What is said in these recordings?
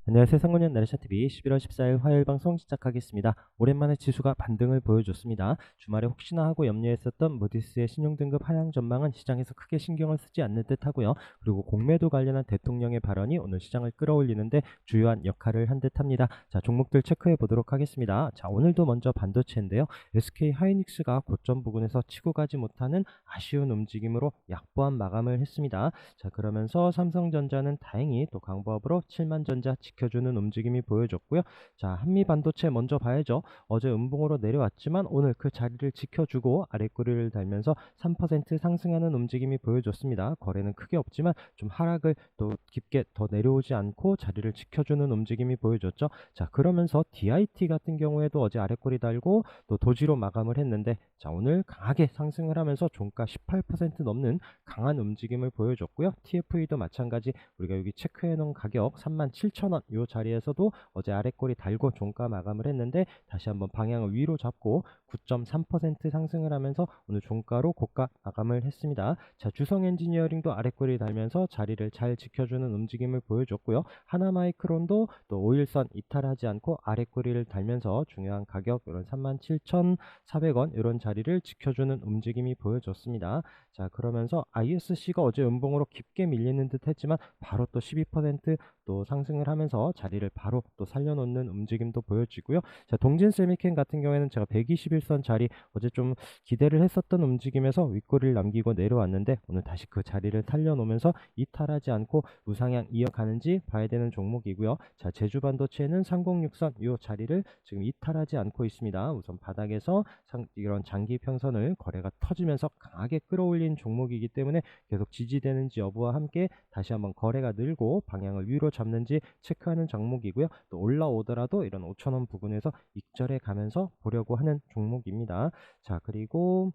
안녕하세요. 상권연 나래샤TV 11월 14일 화요일 방송 시작하겠습니다. 오랜만에 지수가 반등을 보여줬습니다. 주말에 혹시나 하고 염려했었던 무디스의 신용등급 하향 전망은 시장에서 크게 신경을 쓰지 않는 듯 하고요. 그리고 공매도 관련한 대통령의 발언이 오늘 시장을 끌어올리는데 주요한 역할을 한 듯 합니다. 자, 종목들 체크해 보도록 하겠습니다. 자, 오늘도 먼저 반도체인데요. SK 하이닉스가 고점 부근에서 치고 가지 못하는 아쉬운 움직임으로 약보한 마감을 했습니다. 자, 그러면서 삼성전자는 다행히 또 강보합으로 7만전자 지켜주는 움직임이 보여줬고요. 자, 한미반도체 먼저 봐야죠. 어제 음봉으로 내려왔지만 오늘 그 자리를 지켜주고 아랫꼬리를 달면서 3% 상승하는 움직임이 보여줬습니다. 거래는 크게 없지만 좀 하락을 또 깊게 더 내려오지 않고 자리를 지켜주는 움직임이 보여줬죠. 자, 그러면서 DIT 같은 경우에도 어제 아랫꼬리 달고 또 도지로 마감을 했는데, 자, 오늘 강하게 상승을 하면서 종가 18% 넘는 강한 움직임을 보여줬고요. TFE도 마찬가지, 우리가 여기 체크해 놓은 가격 37,000원 이 자리에서도 어제 아랫꼬리 달고 종가 마감을 했는데 다시 한번 방향을 위로 잡고 9.3% 상승을 하면서 오늘 종가로 고가 마감을 했습니다. 자, 주성 엔지니어링도 아랫꼬리 달면서 자리를 잘 지켜주는 움직임을 보여줬고요. 하나마이크론도 또 5일선 이탈하지 않고 아랫꼬리를 달면서 중요한 가격 이런 37,400원 이런 자리를 지켜주는 움직임이 보여줬습니다. 자, 그러면서 ISC가 어제 음봉으로 깊게 밀리는 듯 했지만 바로 또 12%또 상승을 하면서 자리를 바로 또 살려놓는 움직임도 보여지고요. 자, 동진 세미캔 같은 경우에는 제가 121선 자리 어제 좀 기대를 했었던 움직임에서 윗꼬리를 남기고 내려왔는데 오늘 다시 그 자리를 살려놓으면서 이탈하지 않고 우상향 이어가는지 봐야 되는 종목이고요. 자, 제주반도체는 3063 이 자리를 지금 이탈하지 않고 있습니다. 우선 바닥에서 이런 장기 평선을 거래가 터지면서 강하게 끌어올린 종목이기 때문에 계속 지지되는지 여부와 함께 다시 한번 거래가 늘고 방향을 위로 잡는지 체크하는 종목이고요. 또 올라오더라도 이런 5,000원 부근에서 익절해 가면서 보려고 하는 종목입니다. 자, 그리고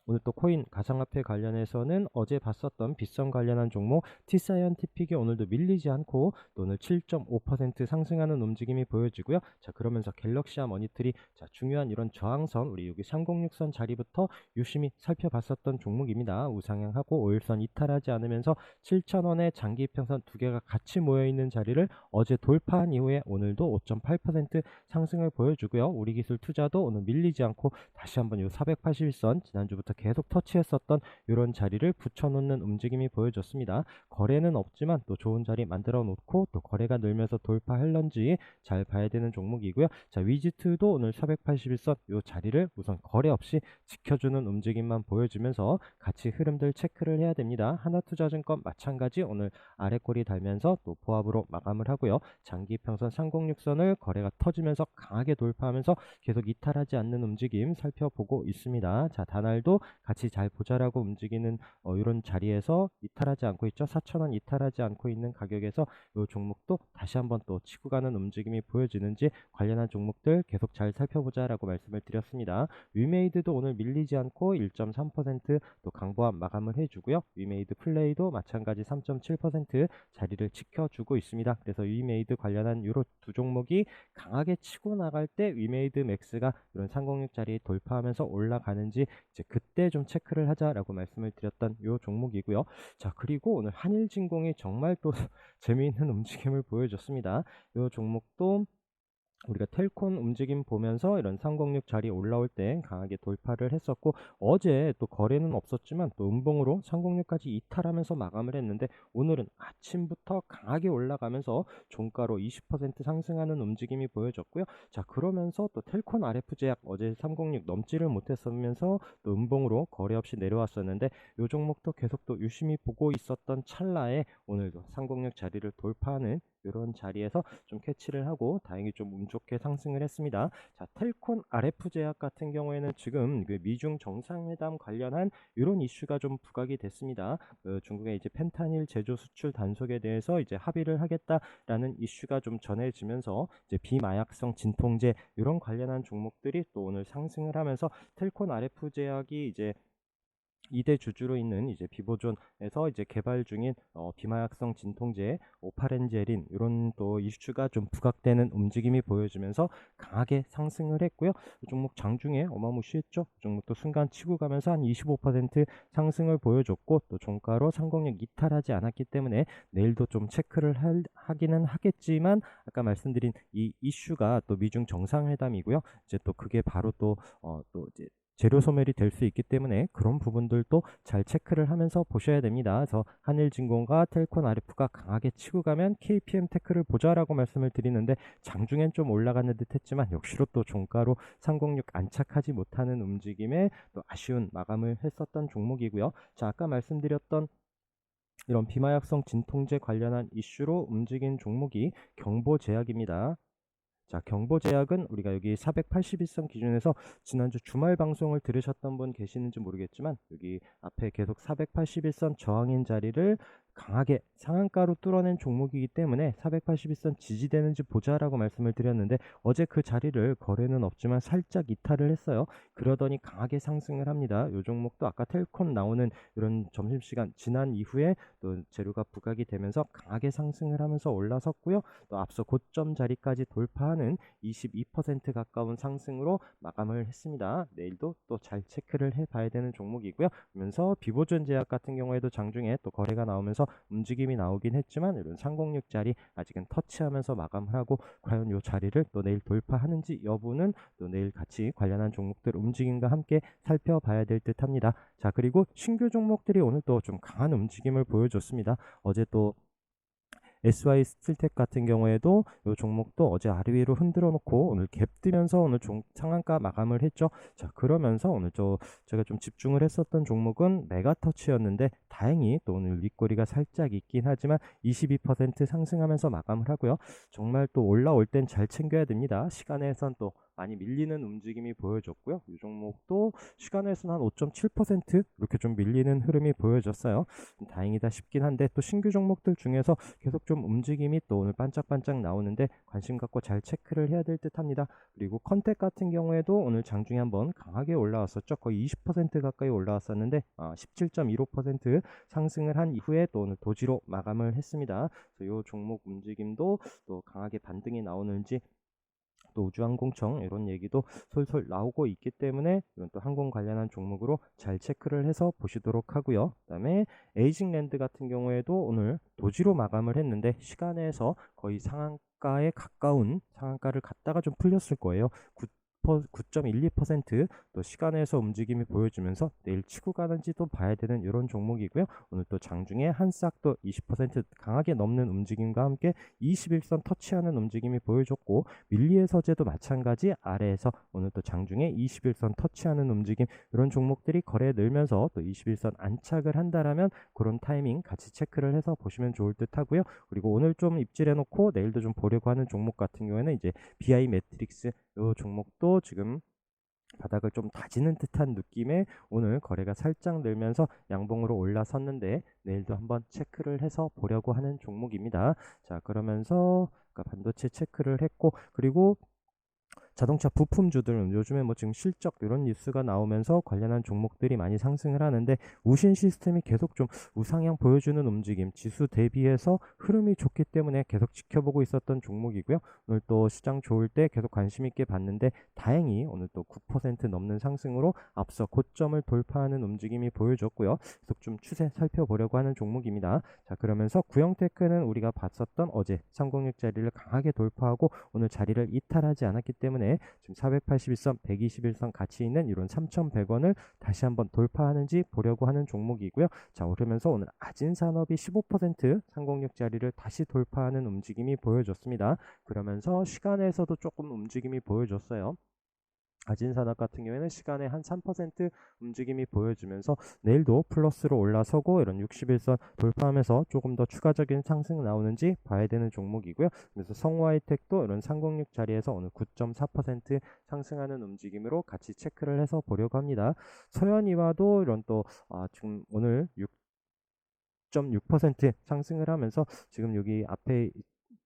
오늘 또 코인 가상화폐 관련해서는 어제 봤었던 빗선 관련한 종목 T사이언티픽이 오늘도 밀리지 않고 또 오늘 7.5% 상승하는 움직임이 보여지고요. 자, 그러면서 갤럭시아 머니터리, 자, 중요한 이런 저항선 우리 여기 306선 자리부터 유심히 살펴봤었던 종목입니다. 우상향하고 5일선 이탈하지 않으면서 7,000원의 장기 평선 두 개가 같이 모여 있는 자리를 어제 돌파한 이후에 오늘도 5.8% 상승을 보여주고요. 우리 기술 투자도 오늘 밀리지 않고 다시 한번 이 481선 지난주부터 계속 터치했었던 이런 자리를 붙여놓는 움직임이 보여졌습니다. 거래는 없지만 또 좋은 자리 만들어 놓고 또 거래가 늘면서 돌파할런지 잘 봐야 되는 종목이고요. 자, 위지트도 오늘 481선 이 자리를 우선 거래 없이 지켜주는 움직임만 보여주면서 같이 흐름들 체크를 해야 됩니다. 하나투자증권 마찬가지 오늘 아래꼬리 달면서 또 보합으로 마감을 하고요. 장기 평선 306선을 거래가 터지면서 강하게 돌파하면서 계속 이탈하지 않는 움직임 살펴보고 있습니다. 자, 다날도 같이 잘 보자라고 움직이는 이런 자리에서 이탈하지 않고 있죠. 4,000원 이탈하지 않고 있는 가격에서 이 종목도 다시 한번 또 치고 가는 움직임이 보여지는지 관련한 종목들 계속 잘 살펴보자라고 말씀을 드렸습니다. 위메이드도 오늘 밀리지 않고 1.3%또 강보합 마감을 해주고요. 위메이드 플레이도 마찬가지 3.7% 자리를 지켜주고 있습니다. 그래서 위메이드 관련한 이런 두 종목이 강하게 치고 나갈 때 위메이드 맥스가 이런 306 자리에 돌파하면서 올라가는지 이제 그때 좀 체크를 하자라고 말씀을 드렸던 요 종목이고요. 자, 그리고 오늘 한일진공이 정말 또 재미있는 움직임을 보여줬습니다. 요 종목도 우리가 텔콘 움직임 보면서 이런 306 자리 올라올 때 강하게 돌파를 했었고 어제 또 거래는 없었지만 또 음봉으로 306까지 이탈하면서 마감을 했는데 오늘은 아침부터 강하게 올라가면서 종가로 20% 상승하는 움직임이 보여졌고요. 자, 그러면서 또 텔콘 RF 제약 어제 306 넘지를 못했으면서 또 음봉으로 거래 없이 내려왔었는데 이 종목도 계속 또 유심히 보고 있었던 찰나에 오늘도 306 자리를 돌파하는 이런 자리에서 좀 캐치를 하고 다행히 좀 운 좋게 상승을 했습니다. 자, 텔콘 RF 제약 같은 경우에는 지금 그 미중 정상회담 관련한 이런 이슈가 좀 부각이 됐습니다. 중국의 이제 펜타닐 제조 수출 단속에 대해서 이제 합의를 하겠다라는 이슈가 좀 전해지면서 이제 비마약성 진통제 이런 관련한 종목들이 또 오늘 상승을 하면서 텔콘 RF 제약이 이제 2대 주주로 있는 이제 비보존에서 이제 개발 중인 비마약성 진통제 오파렌제린 이런 또 이슈가 좀 부각되는 움직임이 보여지면서 강하게 상승을 했고요. 이 종목 장중에 어마무시했죠. 이 종목도 순간 치고 가면서 한 25% 상승을 보여줬고 또 종가로 상공력 이탈하지 않았기 때문에 내일도 좀 체크를 하기는 하겠지만 아까 말씀드린 이 이슈가 또 미중 정상회담이고요. 이제 또 그게 바로 또 이제 재료 소멸이 될 수 있기 때문에 그런 부분들도 잘 체크를 하면서 보셔야 됩니다. 그래서 한일진공과 텔콘 RF가 강하게 치고 가면 KPM 테크를 보자라고 말씀을 드리는데 장중엔 좀 올라가는 듯 했지만 역시로 또 종가로 306 안착하지 못하는 움직임에 또 아쉬운 마감을 했었던 종목이고요. 자, 아까 말씀드렸던 이런 비마약성 진통제 관련한 이슈로 움직인 종목이 경보제약입니다. 자, 경보제약은 우리가 여기 481선 기준에서 지난주 주말 방송을 들으셨던 분 계시는지 모르겠지만 여기 앞에 계속 481선 저항인 자리를 강하게 상한가로 뚫어낸 종목이기 때문에 481선 지지되는지 보자라고 말씀을 드렸는데 어제 그 자리를 거래는 없지만 살짝 이탈을 했어요. 그러더니 강하게 상승을 합니다. 이 종목도 아까 텔콘 나오는 이런 점심시간 지난 이후에 또 재료가 부각이 되면서 강하게 상승을 하면서 올라섰고요. 또 앞서 고점 자리까지 돌파하는 22% 가까운 상승으로 마감을 했습니다. 내일도 또 잘 체크를 해봐야 되는 종목이고요. 그러면서 비보존제약 같은 경우에도 장중에 또 거래가 나오면서 움직임이 나오긴 했지만 이런 306 자리 아직은 터치하면서 마감을 하고 과연 이 자리를 또 내일 돌파하는지 여부는 또 내일 같이 관련한 종목들 움직임과 함께 살펴봐야 될 듯합니다. 자, 그리고 신규 종목들이 오늘 또 좀 강한 움직임을 보여줬습니다. 어제 또 SY 스틸텍 같은 경우에도 이 종목도 어제 아래 위로 흔들어 놓고 오늘 갭 뜨면서 오늘 상한가 마감을 했죠. 자, 그러면서 오늘 제가 좀 집중을 했었던 종목은 메가터치였는데 다행히 또 오늘 윗꼬리가 살짝 있긴 하지만 22% 상승하면서 마감을 하고요. 정말 또 올라올 땐 잘 챙겨야 됩니다. 시간에선 또 많이 밀리는 움직임이 보여졌고요. 이 종목도 시간에서는 한 5.7% 이렇게 좀 밀리는 흐름이 보여졌어요. 다행이다 싶긴 한데 또 신규 종목들 중에서 계속 좀 움직임이 또 오늘 반짝반짝 나오는데 관심 갖고 잘 체크를 해야 될 듯합니다. 그리고 컨택 같은 경우에도 오늘 장중에 한번 강하게 올라왔었죠. 거의 20% 가까이 올라왔었는데 17.15% 상승을 한 이후에 또 오늘 도지로 마감을 했습니다. 그래서 이 종목 움직임도 또 강하게 반등이 나오는지 또 우주항공청 이런 얘기도 솔솔 나오고 있기 때문에 이런 또 항공 관련한 종목으로 잘 체크를 해서 보시도록 하고요. 그다음에 에이징랜드 같은 경우에도 오늘 도지로 마감을 했는데 시간에서 거의 상한가에 가까운 상한가를 갔다가 좀 풀렸을 거예요. 9.12%또 시간에서 움직임이 보여주면서 내일 치고 가는지도 봐야 되는 이런 종목이고요. 오늘 또 장중에 한 싹 또 20% 강하게 넘는 움직임과 함께 21선 터치하는 움직임이 보여줬고 밀리의 서재도 마찬가지 아래에서 오늘 또 장중에 21선 터치하는 움직임 이런 종목들이 거래에 늘면서 또 21선 안착을 한다라면 그런 타이밍 같이 체크를 해서 보시면 좋을 듯 하고요. 그리고 오늘 좀 입질해 놓고 내일도 좀 보려고 하는 종목 같은 경우에는 이제 BI 매트릭스 이 종목도 지금 바닥을 좀 다지는 듯한 느낌에 오늘 거래가 살짝 늘면서 양봉으로 올라섰는데 내일도 한번 체크를 해서 보려고 하는 종목입니다. 자, 그러면서 반도체 체크를 했고 그리고 자동차 부품주들은 요즘에 뭐 지금 실적 이런 뉴스가 나오면서 관련한 종목들이 많이 상승을 하는데 우신 시스템이 계속 좀 우상향 보여주는 움직임 지수 대비해서 흐름이 좋기 때문에 계속 지켜보고 있었던 종목이고요. 오늘 또 시장 좋을 때 계속 관심 있게 봤는데 다행히 오늘 또 9% 넘는 상승으로 앞서 고점을 돌파하는 움직임이 보여줬고요. 계속 좀 추세 살펴보려고 하는 종목입니다. 자, 그러면서 구형테크는 우리가 봤었던 어제 306 자리를 강하게 돌파하고 오늘 자리를 이탈하지 않았기 때문에 지금 481선, 121선 같이 있는 이런 3,100원을 다시 한번 돌파하는지 보려고 하는 종목이고요. 자, 오르면서 오늘 아진산업이 15% 306 자리를 다시 돌파하는 움직임이 보여줬습니다. 그러면서 시간에서도 조금 움직임이 보여줬어요. 아진산업 같은 경우에는 시간에 한 3% 움직임이 보여주면서 내일도 플러스로 올라서고 이런 61선 돌파하면서 조금 더 추가적인 상승 나오는지 봐야 되는 종목이고요. 그래서 성우하이텍도 이런 306 자리에서 오늘 9.4% 상승하는 움직임으로 같이 체크를 해서 보려고 합니다. 서현이와도 이런 또 지금 오늘 6.6% 상승을 하면서 지금 여기 앞에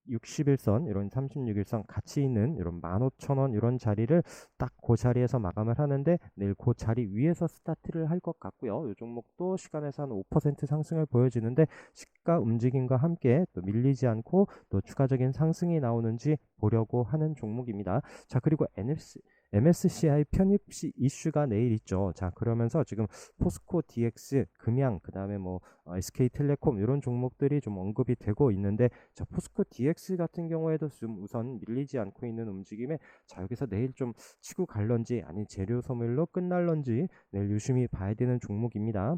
60일선 이런 36일선 같이 있는 이런 15,000원 이런 자리를 딱 그 자리에서 마감을 하는데 내일 그 자리 위에서 스타트를 할 것 같고요. 이 종목도 시간에서 한 5% 상승을 보여주는데 시가 움직임과 함께 또 밀리지 않고 또 추가적인 상승이 나오는지 보려고 하는 종목입니다. 자, 그리고 MSCI 편입 이슈가 내일 있죠. 자, 그러면서 지금 포스코 DX, 금양, 그다음에 뭐 SK텔레콤 이런 종목들이 좀 언급이 되고 있는데, 자, 포스코 DX 같은 경우에도 좀 우선 밀리지 않고 있는 움직임에, 자, 여기서 내일 좀 치고 갈런지 아니 재료 소멸로 끝날런지 내일 유심히 봐야 되는 종목입니다.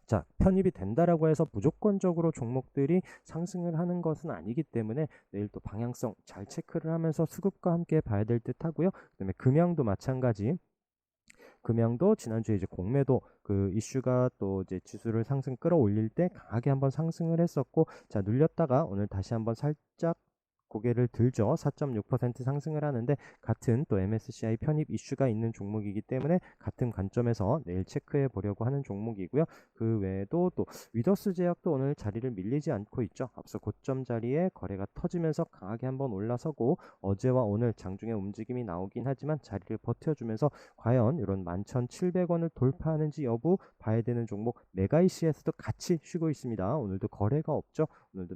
자, 편입이 된다라고 해서 무조건적으로 종목들이 상승을 하는 것은 아니기 때문에 내일 또 방향성 잘 체크를 하면서 수급과 함께 봐야 될 듯 하고요. 그다음에 금양도 마찬가지. 금양도 지난주에 이제 공매도 그 이슈가 또 이제 지수를 상승 끌어올릴 때 강하게 한번 상승을 했었고, 자, 눌렸다가 오늘 다시 한번 살짝 고개를 들죠. 4.6% 상승을 하는데 같은 또 MSCI 편입 이슈가 있는 종목이기 때문에 같은 관점에서 내일 체크해 보려고 하는 종목이고요. 그 외에도 또 위더스 제약도 오늘 자리를 밀리지 않고 있죠. 앞서 고점 자리에 거래가 터지면서 강하게 한번 올라서고 어제와 오늘 장중에 움직임이 나오긴 하지만 자리를 버텨주면서 과연 이런 11,700원을 돌파하는지 여부 봐야 되는 종목. 메가이시에서도 같이 쉬고 있습니다. 오늘도 거래가 없죠. 오늘도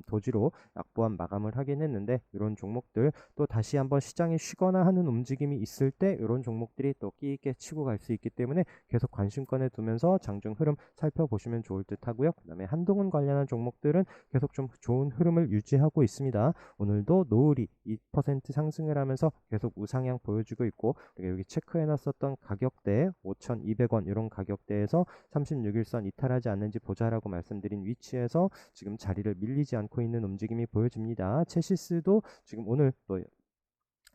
도지로 약보한 마감을 하긴 했는데, 이런 종목들 또 다시 한번 시장이 쉬거나 하는 움직임이 있을 때 이런 종목들이 또 끼 있게 치고 갈 수 있기 때문에 계속 관심권에 두면서 장중 흐름 살펴보시면 좋을 듯 하고요. 그 다음에 한동훈 관련한 종목들은 계속 좀 좋은 흐름을 유지하고 있습니다. 오늘도 노을이 2% 상승을 하면서 계속 우상향 보여주고 있고, 여기 체크해놨었던 가격대 5,200원 이런 가격대에서 36일선 이탈하지 않는지 보자라고 말씀드린 위치에서 지금 자리를 밀리지 않고 있는 움직임이 보여집니다. 체시스도 지금 오늘 또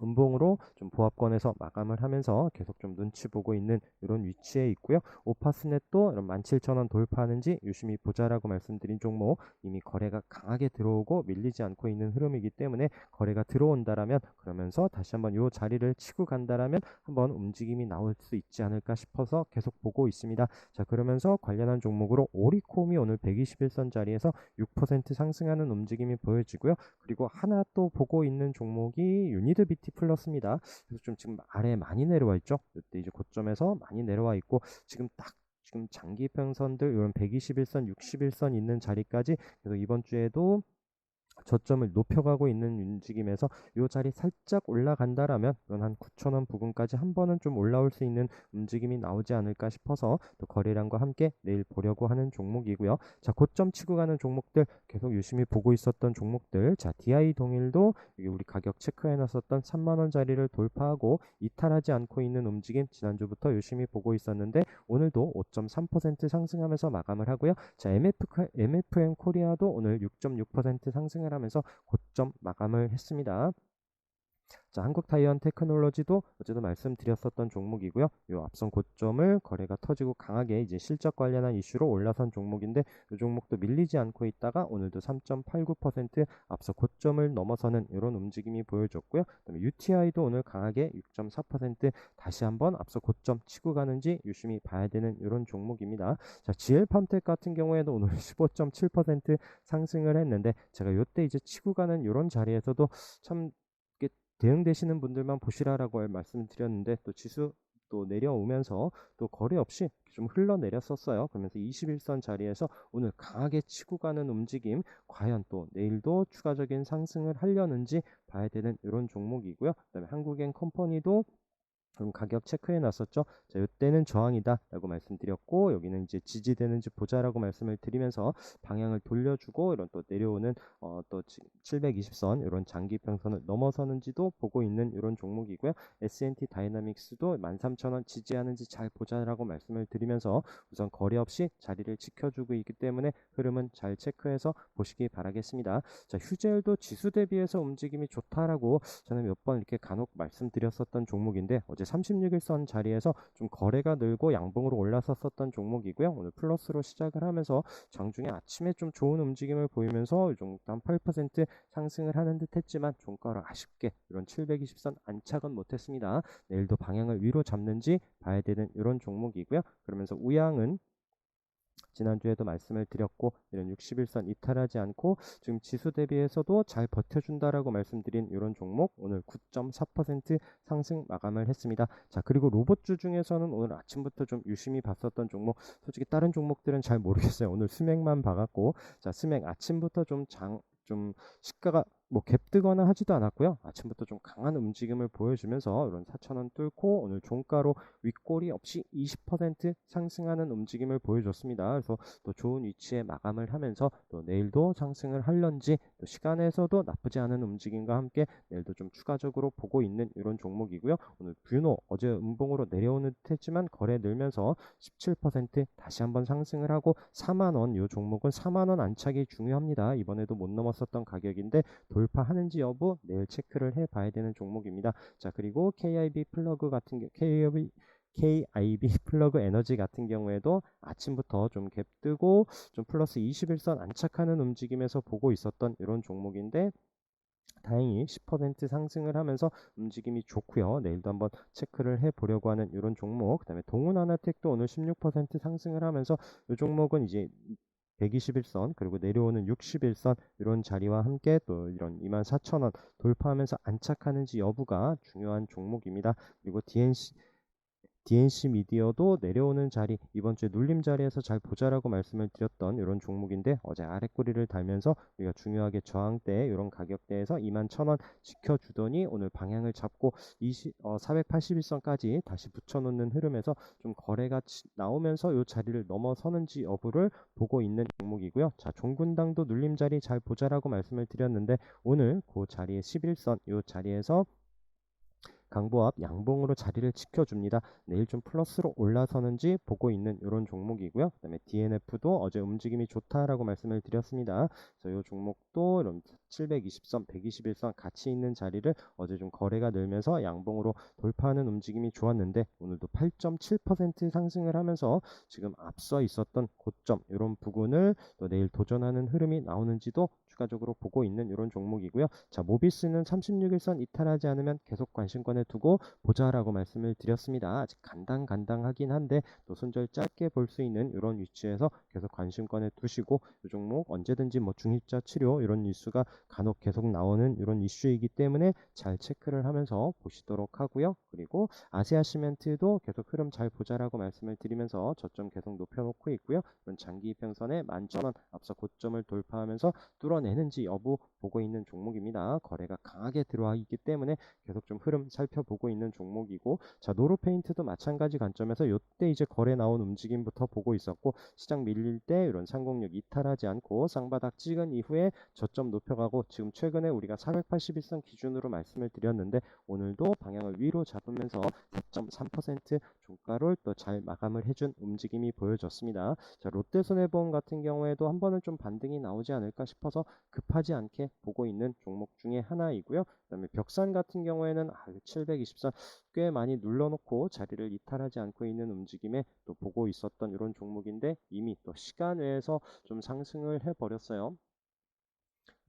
음봉으로 좀 보합권에서 마감을 하면서 계속 좀 눈치 보고 있는 이런 위치에 있고요. 오파스넷도 이런 17,000원 돌파하는지 유심히 보자라고 말씀드린 종목, 이미 거래가 강하게 들어오고 밀리지 않고 있는 흐름이기 때문에 거래가 들어온다라면, 그러면서 다시 한번 이 자리를 치고 간다라면 한번 움직임이 나올 수 있지 않을까 싶어서 계속 보고 있습니다. 자, 그러면서 관련한 종목으로 오리콤이 오늘 121선 자리에서 6% 상승하는 움직임이 보여지고요. 그리고 하나 또 보고 있는 종목이 유니드비티 플러스입니다. 그래서 좀 지금 아래에 많이 내려와 있죠. 이때 이제 고점에서 많이 내려와 있고 지금 장기 평선들 이런 121선, 61선 있는 자리까지 그래서 이번 주에도 저점을 높여가고 있는 움직임에서 이 자리 살짝 올라간다라면 이런 한 9,000원 부근까지 한 번은 좀 올라올 수 있는 움직임이 나오지 않을까 싶어서 또 거래량과 함께 내일 보려고 하는 종목이고요. 자, 고점 치고 가는 종목들 계속 유심히 보고 있었던 종목들, 자, DI 동일도 우리 가격 체크해놨었던 3만원 자리를 돌파하고 이탈하지 않고 있는 움직임 지난주부터 유심히 보고 있었는데 오늘도 5.3% 상승하면서 마감을 하고요. 자, MFM 코리아도 오늘 6.6% 상승을 하면서 고점 마감을 했습니다. 자, 한국타이언 테크놀로지도 어제도 말씀드렸었던 종목이고요. 요 앞선 고점을 거래가 터지고 강하게 이제 실적 관련한 이슈로 올라선 종목인데, 이 종목도 밀리지 않고 있다가 오늘도 3.89% 앞서 고점을 넘어서는 이런 움직임이 보여줬고요. 그다음에 UTI도 오늘 강하게 6.4% 다시 한번 앞서 고점 치고 가는지 유심히 봐야 되는 이런 종목입니다. 자, GL팜텍 같은 경우에도 오늘 15.7% 상승을 했는데, 제가 요때 이제 치고 가는 이런 자리에서도 참 대응되시는 분들만 보시라라고 말씀을 드렸는데, 또 지수 또 내려오면서 또 거래 없이 좀 흘러내렸었어요. 그러면서 21선 자리에서 오늘 강하게 치고 가는 움직임, 과연 또 내일도 추가적인 상승을 하려는지 봐야 되는 이런 종목이고요. 그다음에 한국엔 컴퍼니도 그럼 가격 체크해 놨었죠. 자, 이때는 저항이다 라고 말씀드렸고, 여기는 이제 지지되는지 보자라고 말씀을 드리면서 방향을 돌려주고 이런 또 내려오는 또 720선 이런 장기 평선을 넘어서는지도 보고 있는 이런 종목이고요. S&T 다이나믹스도 13,000원 지지하는지 잘 보자라고 말씀을 드리면서 우선 거래 없이 자리를 지켜주고 있기 때문에 흐름은 잘 체크해서 보시기 바라겠습니다. 자, 휴젤도 지수 대비해서 움직임이 좋다라고 저는 몇 번 이렇게 간혹 말씀드렸었던 종목인데, 어제 36일선 자리에서 좀 거래가 늘고 양봉으로 올라섰었던 종목이고요. 오늘 플러스로 시작을 하면서 장중에 아침에 좀 좋은 움직임을 보이면서 이 종목도 한 8% 상승을 하는 듯 했지만 종가로 아쉽게 이런 720선 안착은 못했습니다. 내일도 방향을 위로 잡는지 봐야 되는 이런 종목이고요. 그러면서 우양은 지난주에도 말씀을 드렸고 이런 60일선 이탈하지 않고 지금 지수 대비해서도 잘 버텨준다라고 말씀드린 이런 종목 오늘 9.4% 상승 마감을 했습니다. 자, 그리고 로봇주 중에서는 오늘 아침부터 좀 유심히 봤었던 종목, 솔직히 다른 종목들은 잘 모르겠어요. 오늘 스맥만 봐갖고, 자, 스맥 아침부터 좀 시가가 뭐 갭뜨거나 하지도 않았고요. 아침부터 좀 강한 움직임을 보여주면서 이런 4,000원 뚫고 오늘 종가로 윗꼬리 없이 20% 상승하는 움직임을 보여줬습니다. 그래서 또 좋은 위치에 마감을 하면서 또 내일도 상승을 할런지 또 시간에서도 나쁘지 않은 움직임과 함께 내일도 좀 추가적으로 보고 있는 이런 종목이고요. 오늘 뷰노 어제 음봉으로 내려오는 듯 했지만 거래 늘면서 17% 다시 한번 상승을 하고 4만원, 이 종목은 4만원 안착이 중요합니다. 이번에도 못 넘었었던 가격인데 돌파하는지 여부 내일 체크를 해 봐야 되는 종목입니다. 자, 그리고 KIB 플러그 같은 KIB 플러그 에너지 같은 경우에도 아침부터 좀 갭 뜨고 좀 플러스 21선 안착하는 움직임에서 보고 있었던 이런 종목인데 다행히 10% 상승을 하면서 움직임이 좋고요. 내일도 한번 체크를 해보려고 하는 이런 종목. 그 다음에 동훈하나텍도 오늘 16% 상승을 하면서 이 종목은 이제 121선 그리고 내려오는 61선 이런 자리와 함께 또 이런 24,000원 돌파하면서 안착하는지 여부가 중요한 종목입니다. 그리고 DNC 미디어도 내려오는 자리, 이번 주에 눌림 자리에서 잘 보자라고 말씀을 드렸던 이런 종목인데 어제 아랫꼬리를 달면서 우리가 중요하게 저항대 이런 가격대에서 21,000원 지켜주더니 오늘 방향을 잡고 481선까지 다시 붙여놓는 흐름에서 좀 거래가 나오면서 이 자리를 넘어서는지 여부를 보고 있는 종목이고요. 자, 종군당도 눌림 자리 잘 보자라고 말씀을 드렸는데 오늘 그 자리에 11선 이 자리에서 강보합 양봉으로 자리를 지켜줍니다. 내일 좀 플러스로 올라서는지 보고 있는 이런 종목이고요. 그 다음에 DNF도 어제 움직임이 좋다라고 말씀을 드렸습니다. 그래서 이 종목도 이런 720선, 121선 같이 있는 자리를 어제 좀 거래가 늘면서 양봉으로 돌파하는 움직임이 좋았는데 오늘도 8.7% 상승을 하면서 지금 앞서 있었던 고점 이런 부분을 또 내일 도전하는 흐름이 나오는지도 추가적으로 보고 있는 이런 종목이고요. 자, 모비스는 36일선 이탈하지 않으면 계속 관심권에 두고 보자라고 말씀을 드렸습니다. 아직 간당간당하긴 한데 또 손절 짧게 볼 수 있는 이런 위치에서 계속 관심권에 두시고 이 종목 언제든지 뭐 중입자 치료 이런 이슈가 간혹 계속 나오는 이런 이슈이기 때문에 잘 체크를 하면서 보시도록 하고요. 그리고 아시아시멘트도 계속 흐름 잘 보자라고 말씀을 드리면서 저점 계속 높여놓고 있고요. 이런 장기 이평선에 11,000원 앞서 고점을 돌파하면서 뚫어내는지 여부 보고 있는 종목입니다. 거래가 강하게 들어와 있기 때문에 계속 좀 흐름 살펴보고 있는 종목이고, 자, 노루페인트도 마찬가지 관점에서 이때 이제 거래 나온 움직임부터 보고 있었고 시장 밀릴 때 이런 306 이탈하지 않고 쌍바닥 찍은 이후에 저점 높여가고 지금 최근에 우리가 481선 기준으로 말씀을 드렸는데 오늘도 방향을 위로 잡으면서 4.3% 종가를 또 잘 마감을 해준 움직임이 보여졌습니다. 자, 롯데손해보험 같은 경우에도 한 번은 좀 반등이 나오지 않을까 싶어서 급하지 않게 보고 있는 종목 중에 하나이고요. 그 다음에 벽산 같은 경우에는 720선 꽤 많이 눌러놓고 자리를 이탈하지 않고 있는 움직임에 또 보고 있었던 이런 종목인데 이미 또 시간 외에서 좀 상승을 해버렸어요.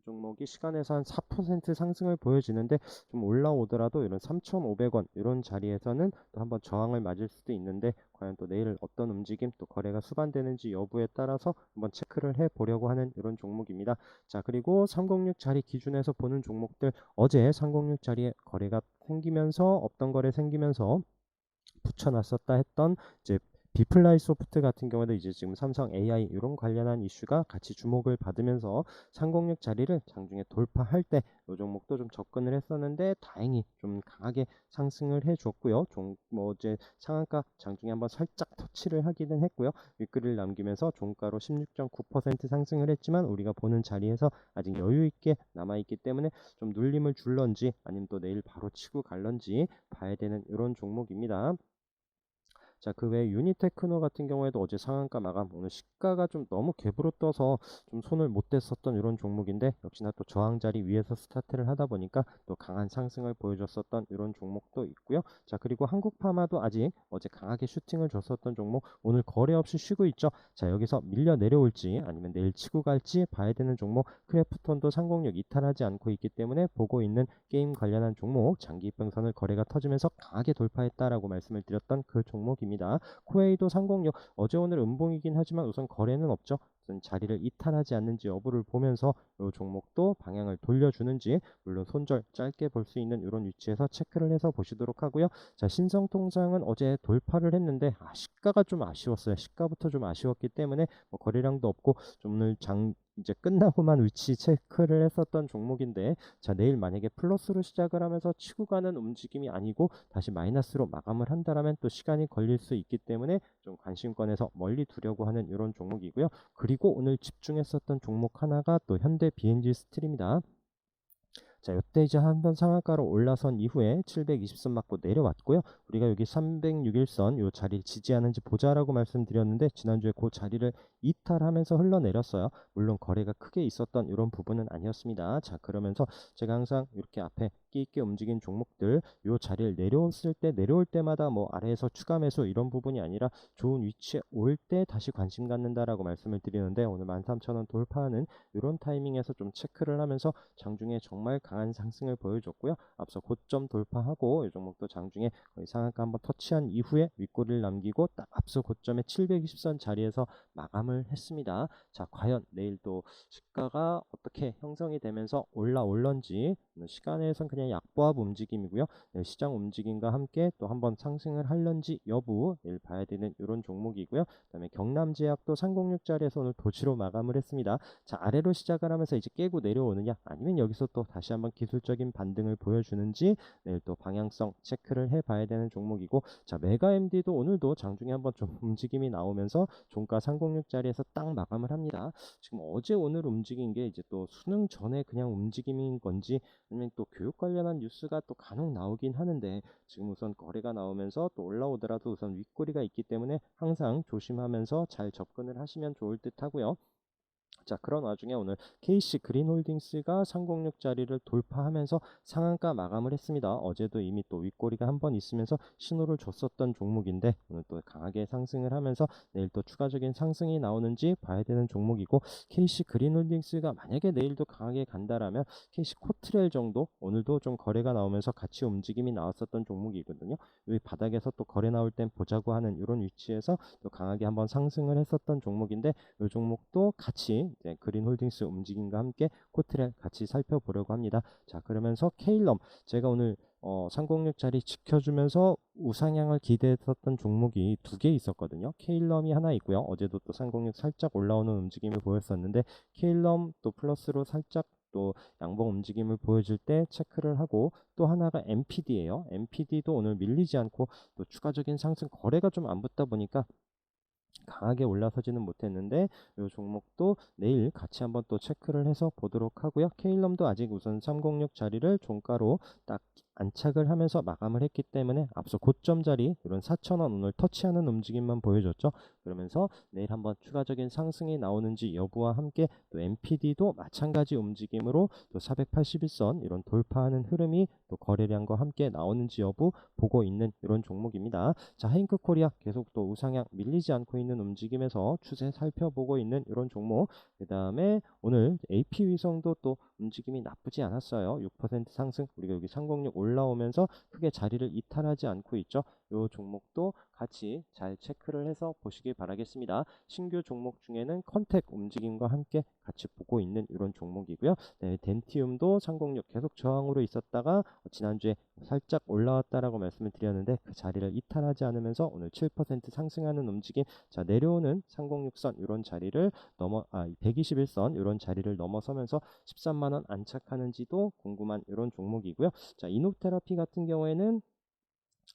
종목이 시간에서 한 4% 상승을 보여지는데 좀 올라오더라도 이런 3,500원 이런 자리에서는 또 한번 저항을 맞을 수도 있는데 과연 또 내일 어떤 움직임 또 거래가 수반되는지 여부에 따라서 한번 체크를 해 보려고 하는 이런 종목입니다. 자, 그리고 306 자리 기준에서 보는 종목들 어제 306 자리에 거래가 생기면서 없던 거래 생기면서 붙여놨었다 했던 이제 비플라이 소프트 같은 경우도 이제 지금 삼성 AI 이런 관련한 이슈가 같이 주목을 받으면서 306 자리를 장중에 돌파할 때 이 종목도 좀 접근을 했었는데 다행히 좀 강하게 상승을 해줬고요. 뭐 어제 상한가 장중에 한번 살짝 터치를 하기는 했고요. 윗글을 남기면서 종가로 16.9% 상승을 했지만 우리가 보는 자리에서 아직 여유 있게 남아있기 때문에 좀 눌림을 줄런지 아니면 또 내일 바로 치고 갈런지 봐야 되는 이런 종목입니다. 자, 그 외에 유니테크노 같은 경우에도 어제 상한가 마감, 오늘 시가가 좀 너무 갭으로 떠서 좀 손을 못 댔었던 이런 종목인데 역시나 또 저항 자리 위에서 스타트를 하다 보니까 또 강한 상승을 보여줬었던 이런 종목도 있고요. 자, 그리고 한국파마도 아직 어제 강하게 슈팅을 줬었던 종목 오늘 거래 없이 쉬고 있죠. 자, 여기서 밀려 내려올지 아니면 내일 치고 갈지 봐야 되는 종목, 크래프톤도 306 이탈하지 않고 있기 때문에 보고 있는 게임 관련한 종목, 장기 입병선을 거래가 터지면서 강하게 돌파했다라고 말씀을 드렸던 그 종목입니다. 종목입니다. 코웨이도 306 어제 오늘 음봉이긴 하지만 우선 거래는 없죠. 우선 자리를 이탈하지 않는지 여부를 보면서 이 종목도 방향을 돌려주는지, 물론 손절 짧게 볼 수 있는 이런 위치에서 체크를 해서 보시도록 하고요. 자, 신성통상은 어제 돌파를 했는데 시가가 좀 아쉬웠어요. 시가부터 좀 아쉬웠기 때문에 뭐 거래량도 없고 좀 오늘 이제 끝나고만 위치 체크를 했었던 종목인데, 자, 내일 만약에 플러스로 시작을 하면서 치고 가는 움직임이 아니고 다시 마이너스로 마감을 한다라면 또 시간이 걸릴 수 있기 때문에 좀 관심권에서 멀리 두려고 하는 이런 종목이고요. 그리고 오늘 집중했었던 종목 하나가 또 현대 BNG 스틸입니다. 자, 이때 이제 한번 상한가로 올라선 이후에 720선 맞고 내려왔고요. 우리가 여기 306일선 요 자리를 지지하는지 보자라고 말씀드렸는데, 지난주에 그 자리를 이탈하면서 흘러내렸어요. 물론 거래가 크게 있었던 이런 부분은 아니었습니다. 자, 그러면서 제가 항상 이렇게 앞에 끼 있게 움직인 종목들 요 자리를 내려올 때마다 뭐 아래에서 추가 매수 이런 부분이 아니라 좋은 위치에 올 때 다시 관심 갖는다라고 말씀을 드리는데, 오늘 13,000원 돌파하는 이런 타이밍에서 좀 체크를 하면서 장중에 정말 강한 상승을 보여줬고요. 앞서 고점 돌파하고 이 종목도 장중에 거의 상한가 한번 터치한 이후에 윗꼬리를 남기고 딱 앞서 고점의 720선 자리에서 마감을 했습니다. 자, 과연 내일 또 시가가 어떻게 형성이 되면서 올라올런지, 시간에선 그냥 약보합 움직임이고요. 시장 움직임과 함께 또 한번 상승을 할런지 여부 내일 봐야 되는 이런 종목이고요. 그다음에 경남제약도 306자리에서 오늘 도치로 마감을 했습니다. 자, 아래로 시작을 하면서 이제 깨고 내려오느냐, 아니면 여기서 또 다시 한번 기술적인 반등을 보여주는지 내일 또 방향성 체크를 해봐야 되는 종목이고, 자, 메가MD도 오늘도 장중에 한번 좀 움직임이 나오면서 종가 306자리에서 딱 마감을 합니다. 지금 어제 오늘 움직인 게 이제 또 수능 전에 그냥 움직임인 건지, 아니면 또 교육 관련한 뉴스가 또 간혹 나오긴 하는데, 지금 우선 거래가 나오면서 또 올라오더라도 우선 윗꼬리가 있기 때문에 항상 조심하면서 잘 접근을 하시면 좋을 듯 하고요. 자, 그런 와중에 오늘 KC 그린홀딩스가 306 자리를 돌파하면서 상한가 마감을 했습니다. 어제도 이미 또 윗꼬리가 한 번 있으면서 신호를 줬었던 종목인데, 오늘 또 강하게 상승을 하면서 내일 또 추가적인 상승이 나오는지 봐야 되는 종목이고, KC 그린홀딩스가 만약에 내일도 강하게 간다라면 KC 코트렐 정도 오늘도 좀 거래가 나오면서 같이 움직임이 나왔었던 종목이거든요. 여기 바닥에서 또 거래 나올 땐 보자고 하는 이런 위치에서 또 강하게 한번 상승을 했었던 종목인데, 이 종목도 같이 그린홀딩스 움직임과 함께 코트렐 같이 살펴보려고 합니다. 자, 그러면서 케일럼, 제가 오늘 306짜리 지켜주면서 우상향을 기대했었던 종목이 두 개 있었거든요. 케일럼이 하나 있고요. 어제도 또 306 살짝 올라오는 움직임을 보였었는데, 케일럼 또 플러스로 살짝 또 양봉 움직임을 보여줄 때 체크를 하고, 또 하나가 MPD예요. MPD도 오늘 밀리지 않고 또 추가적인 상승 거래가 좀 안 붙다 보니까 강하게 올라서지는 못했는데, 이 종목도 내일 같이 한번 또 체크를 해서 보도록 하고요. 케일럼도 아직 우선 306 자리를 종가로 딱 안착을 하면서 마감을 했기 때문에 앞서 고점 자리 이런 4,000원 오늘 터치하는 움직임만 보여줬죠. 그러면서 내일 한번 추가적인 상승이 나오는지 여부와 함께 또 MPD도 마찬가지 움직임으로 또 481선 이런 돌파하는 흐름이 또 거래량과 함께 나오는지 여부 보고 있는 이런 종목입니다. 자, 하잉크 코리아 계속 또 우상향 밀리지 않고 있는 움직임에서 추세 살펴보고 있는 이런 종목. 그 다음에 오늘 AP위성도 또 움직임이 나쁘지 않았어요. 6% 상승. 우리가 여기 306 올라오면서 크게 자리를 이탈하지 않고 있죠. 이 종목도 같이 잘 체크를 해서 보시길 바라겠습니다. 신규 종목 중에는 컨택 움직임과 함께 같이 보고 있는 이런 종목이고요. 네, 덴티움도 306 계속 저항으로 있었다가 지난주에 살짝 올라왔다라고 말씀을 드렸는데, 그 자리를 이탈하지 않으면서 오늘 7% 상승하는 움직임. 자, 내려오는 306선 이런 자리를 121선 이런 자리를 넘어서면서 13만원 안착하는지도 궁금한 이런 종목이고요. 자, 이노테라피 같은 경우에는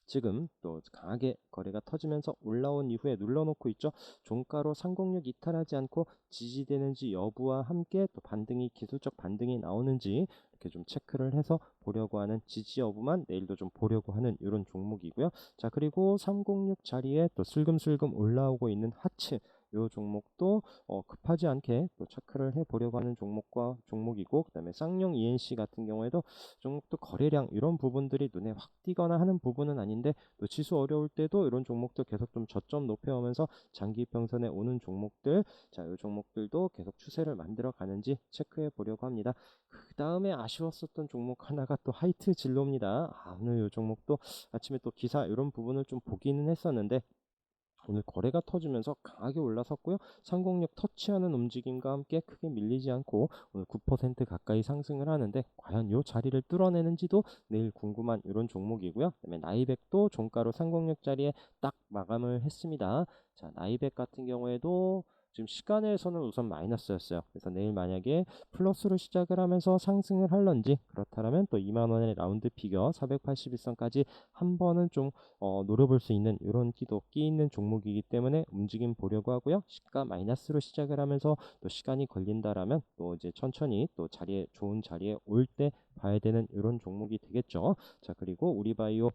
지금 또 강하게 거래가 터지면서 올라온 이후에 눌러놓고 있죠. 종가로 306 이탈하지 않고 지지되는지 여부와 함께 또 반등이 기술적 반등이 나오는지 이렇게 좀 체크를 해서 보려고 하는, 지지 여부만 내일도 좀 보려고 하는 이런 종목이고요. 자, 그리고 306 자리에 또 슬금슬금 올라오고 있는 하츠, 이 종목도 급하지 않게 또 체크를 해보려고 하는 종목이고, 그 다음에 쌍용 ENC 같은 경우에도 종목도 거래량 이런 부분들이 눈에 확 띄거나 하는 부분은 아닌데, 또 지수 어려울 때도 이런 종목도 계속 좀 저점 높여오면서 장기 평선에 오는 종목들, 자, 이 종목들도 계속 추세를 만들어 가는지 체크해 보려고 합니다. 그 다음에 아쉬웠었던 종목 하나가 또 하이트 진로입니다. 오늘 이 종목도 아침에 또 기사 이런 부분을 좀 보기는 했었는데, 오늘 거래가 터지면서 강하게 올라섰고요. 상공력 터치하는 움직임과 함께 크게 밀리지 않고 오늘 9% 가까이 상승을 하는데 과연 이 자리를 뚫어내는지도 내일 궁금한 이런 종목이고요. 그다음에 나이백도 종가로 상공력 자리에 딱 마감을 했습니다. 자, 나이백 같은 경우에도 지금 시간에서는 우선 마이너스였어요. 그래서 내일 만약에 플러스로 시작을 하면서 상승을 할런지, 그렇다면 또 2만 원의 라운드 피겨 481선까지 한 번은 좀 노려볼 수 있는 이런 끼도 끼 있는 종목이기 때문에 움직임 보려고 하고요. 시가 마이너스로 시작을 하면서 또 시간이 걸린다라면 또 이제 천천히 또 자리에 좋은 자리에 올 때 봐야 되는 이런 종목이 되겠죠. 자, 그리고 우리바이오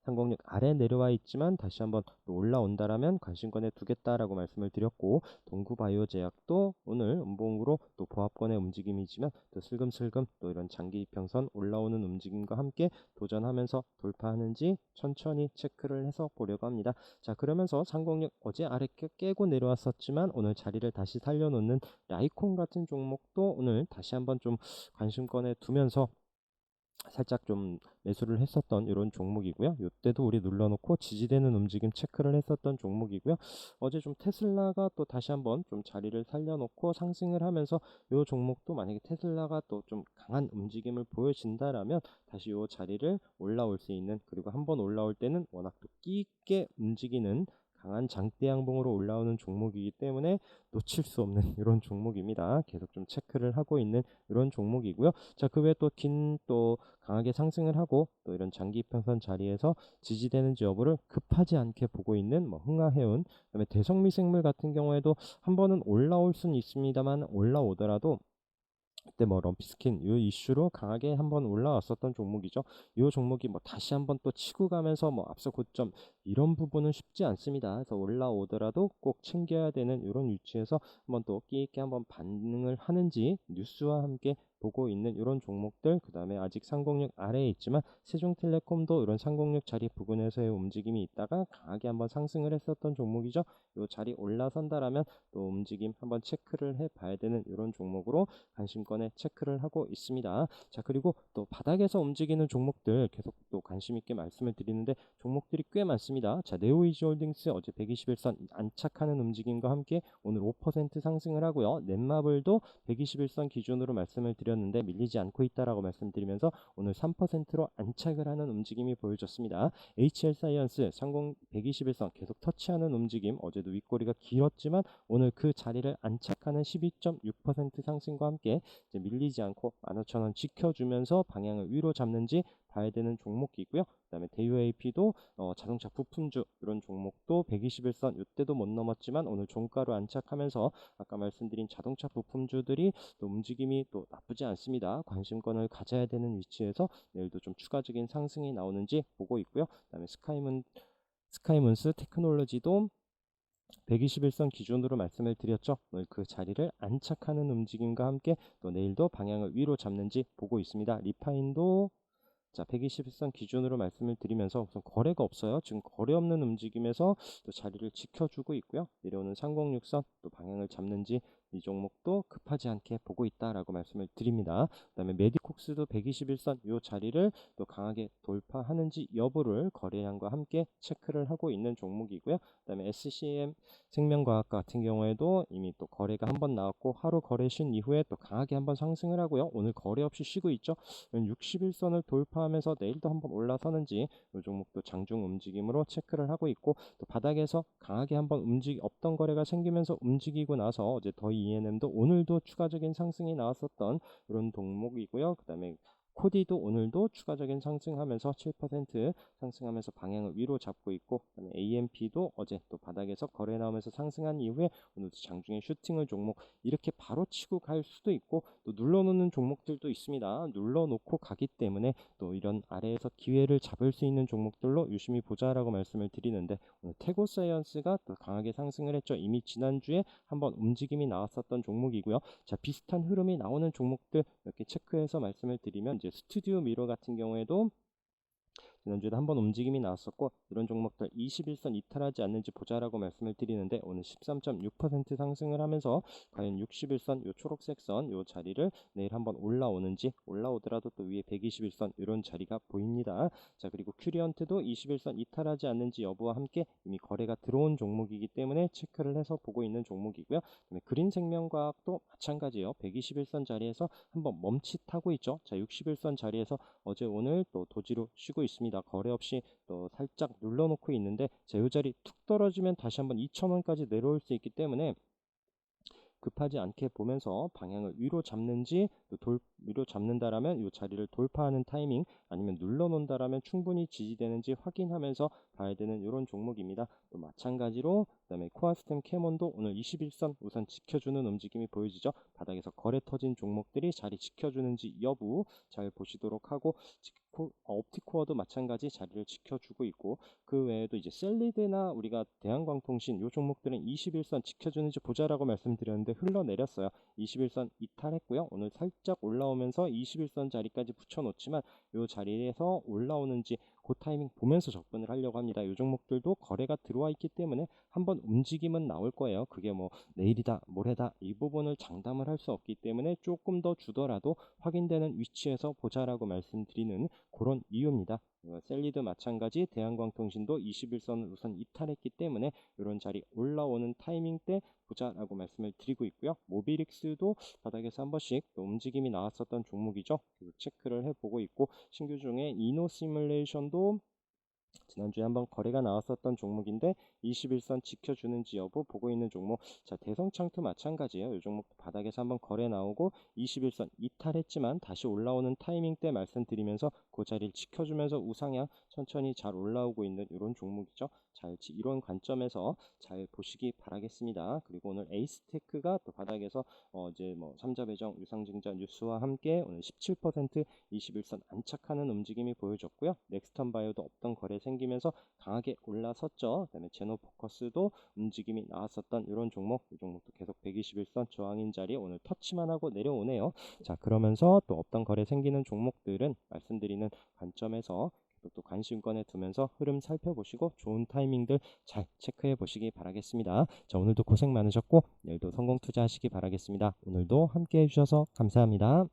상공력 아래 내려와 있지만 다시 한번 또 올라온다라면 관심권에 두겠다라고 말씀을 드렸고, 동구바이오제약도 오늘 음봉으로 또 보합권의 움직임이지만 또 슬금슬금 또 이런 장기 이평선 올라오는 움직임과 함께 도전하면서 돌파하는지 천천히 체크를 해서 보려고 합니다. 자, 그러면서 상공력 어제 아래 깨고 내려왔었지만 오늘 자리를 다시 살려놓는 라이콘 같은 종목도 오늘 다시 한번 좀 관심권에 두면서 살짝 좀 매수를 했었던 이런 종목이고요. 이때도 우리 눌러놓고 지지되는 움직임 체크를 했었던 종목이고요. 어제 좀 테슬라가 또 다시 한번 좀 자리를 살려놓고 상승을 하면서 이 종목도 만약에 테슬라가 또 좀 강한 움직임을 보여진다라면 다시 이 자리를 올라올 수 있는, 그리고 한번 올라올 때는 워낙 또 끼있게 움직이는 강한 장대 양봉으로 올라오는 종목이기 때문에 놓칠 수 없는 이런 종목입니다. 계속 좀 체크를 하고 있는 이런 종목이고요. 자, 그 외에 또 또 강하게 상승을 하고 또 이런 장기 이평선 자리에서 지지되는지 여부를 급하지 않게 보고 있는 뭐 흥하해운, 그다음에 대성미생물 같은 경우에도 한 번은 올라올 수는 있습니다만 올라오더라도 그때 뭐 럼피스킨 이 이슈로 강하게 한번 올라왔었던 종목이죠. 이 종목이 뭐 다시 한번 또 치고 가면서 뭐 앞서 고점 이런 부분은 쉽지 않습니다. 그래서 올라오더라도 꼭 챙겨야 되는 이런 위치에서 한번 또 끼 있게 한번 반응을 하는지 뉴스와 함께 보고 있는 이런 종목들, 그 다음에 아직 상공력 아래에 있지만 세종텔레콤도 이런 상공력 자리 부근에서의 움직임이 있다가 강하게 한번 상승을 했었던 종목이죠. 이 자리 올라선다라면 또 움직임 한번 체크를 해 봐야 되는 이런 종목으로 관심권에 체크를 하고 있습니다. 자, 그리고 또 바닥에서 움직이는 종목들 계속 또 관심 있게 말씀을 드리는데 종목들이 꽤 많습니다. 자, 네오이지홀딩스 어제 121선 안착하는 움직임과 함께 오늘 5% 상승을 하고요. 넷마블도 121선 기준으로 말씀을 드렸는데 밀리지 않고 있다라고 말씀드리면서 오늘 3%로 안착을 하는 움직임이 보여졌습니다. HL사이언스 상공 121선 계속 터치하는 움직임, 어제도 윗꼬리가 길었지만 오늘 그 자리를 안착하는 12.6% 상승과 함께 이제 밀리지 않고 15,000원 지켜주면서 방향을 위로 잡는지 봐야 되는 종목이고요. 그다음에 대유 AP도 자동차 부품주 이런 종목도 121선 이때도 못 넘었지만 오늘 종가로 안착하면서 아까 말씀드린 자동차 부품주들이 또 움직임이 또 나쁘지 않습니다. 관심권을 가져야 되는 위치에서 내일도 좀 추가적인 상승이 나오는지 보고 있고요. 그다음에 스카이문스 테크놀로지도 121선 기준으로 말씀을 드렸죠. 오늘 그 자리를 안착하는 움직임과 함께 또 내일도 방향을 위로 잡는지 보고 있습니다. 리파인도 자, 121선 기준으로 말씀을 드리면서 우선 거래가 없어요. 지금 거래 없는 움직임에서 또 자리를 지켜주고 있고요. 내려오는 306선 또 방향을 잡는지 이 종목도 급하지 않게 보고 있다라고 말씀을 드립니다. 그다음에 메디콕스도 121선 이 자리를 또 강하게 돌파하는지 여부를 거래량과 함께 체크를 하고 있는 종목이고요. 그다음에 SCM 생명과학 같은 경우에도 이미 또 거래가 한번 나왔고 하루 거래 쉰 이후에 또 강하게 한번 상승을 하고요. 오늘 거래 없이 쉬고 있죠. 61선을 돌파하면서 내일도 한번 올라서는지 이 종목도 장중 움직임으로 체크를 하고 있고, 또 바닥에서 강하게 한번 없던 거래가 생기면서 움직이고 나서 어제 더 ENM도 오늘도 추가적인 상승이 나왔었던 이런 종목이고요. 그 다음에 코디도 오늘도 추가적인 상승하면서 7% 상승하면서 방향을 위로 잡고 있고, 그다음에 AMP도 어제 또 바닥에서 거래 나오면서 상승한 이후에 오늘도 장중에 슈팅을 종목 이렇게 바로 치고 갈 수도 있고 또 눌러놓는 종목들도 있습니다. 눌러놓고 가기 때문에 또 이런 아래에서 기회를 잡을 수 있는 종목들로 유심히 보자라고 말씀을 드리는데 오늘 태고사이언스가 또 강하게 상승을 했죠. 이미 지난주에 한번 움직임이 나왔었던 종목이고요. 자, 비슷한 흐름이 나오는 종목들 몇 개 체크해서 말씀을 드리면 이제 스튜디오 미러 같은 경우에도 지난주에도 한번 움직임이 나왔었고 이런 종목들 21선 이탈하지 않는지 보자라고 말씀을 드리는데 오늘 13.6% 상승을 하면서 과연 61선 요 초록색 선 요 자리를 내일 한번 올라오는지, 올라오더라도 또 위에 121선 이런 자리가 보입니다. 자, 그리고 큐리언트도 21선 이탈하지 않는지 여부와 함께 이미 거래가 들어온 종목이기 때문에 체크를 해서 보고 있는 종목이고요. 그다음에 그린생명과학도 마찬가지예요. 121선 자리에서 한번 멈칫하고 있죠. 자, 61선 자리에서 어제 오늘 또 도지로 쉬고 있습니다. 거래 없이 또 살짝 눌러놓고 있는데, 자, 이 자리 툭 떨어지면 다시 한번 2,000원까지 내려올 수 있기 때문에 급하지 않게 보면서 방향을 위로 잡는지, 또 위로 잡는다라면 이 자리를 돌파하는 타이밍, 아니면 눌러놓는다라면 충분히 지지되는지 확인하면서 봐야 되는 이런 종목입니다. 또 마찬가지로 그다음에 코아스템 캐몬도 오늘 21선 우선 지켜주는 움직임이 보여지죠. 바닥에서 거래 터진 종목들이 자리 지켜주는지 여부 잘 보시도록 하고, 옵티코어도 마찬가지 자리를 지켜주고 있고, 그 외에도 이제 셀리드나 우리가 대한광통신 요 종목들은 21선 지켜주는지 보자라고 말씀드렸는데 흘러내렸어요. 21선 이탈했고요. 오늘 살짝 올라오면서 21선 자리까지 붙여놓지만 요 자리에서 올라오는지 그 타이밍 보면서 접근을 하려고 합니다. 요 종목들도 거래가 들어와 있기 때문에 한번 움직임은 나올 거예요. 그게 뭐 내일이다 모레다 이 부분을 장담을 할 수 없기 때문에 조금 더 주더라도 확인되는 위치에서 보자라고 말씀드리는 그런 이유입니다. 셀리드 마찬가지 대한광통신도 21선을 우선 이탈했기 때문에 이런 자리 올라오는 타이밍 때 보자라고 말씀을 드리고 있고요. 모비릭스도 바닥에서 한 번씩 또 움직임이 나왔었던 종목이죠. 체크를 해보고 있고, 신규 중에 이노 시뮬레이션도 지난주에 한번 거래가 나왔었던 종목인데 21선 지켜주는지 여부 보고 있는 종목. 자, 대성창투 마찬가지예요. 이 종목도 바닥에서 한번 거래 나오고 21선 이탈했지만 다시 올라오는 타이밍 때 말씀드리면서 그 자리를 지켜주면서 우상향 천천히 잘 올라오고 있는 이런 종목이죠. 이런 관점에서 잘 보시기 바라겠습니다. 그리고 오늘 에이스테크가 또 바닥에서 이제 뭐 삼자배정 유상증자 뉴스와 함께 오늘 17% 21선 안착하는 움직임이 보여졌고요. 넥스턴바이오도 없던 거래 생기면서 강하게 올라섰죠. 그다음에 제노포커스도 움직임이 나왔었던 이런 종목, 이 종목도 계속 121선 저항인 자리 오늘 터치만 하고 내려오네요. 자, 그러면서 또 없던 거래 생기는 종목들은 말씀드리는 관점에서 또 관심권에 두면서 흐름 살펴보시고 좋은 타이밍들 잘 체크해 보시기 바라겠습니다. 자, 오늘도 고생 많으셨고 내일도 성공 투자하시기 바라겠습니다. 오늘도 함께 해주셔서 감사합니다.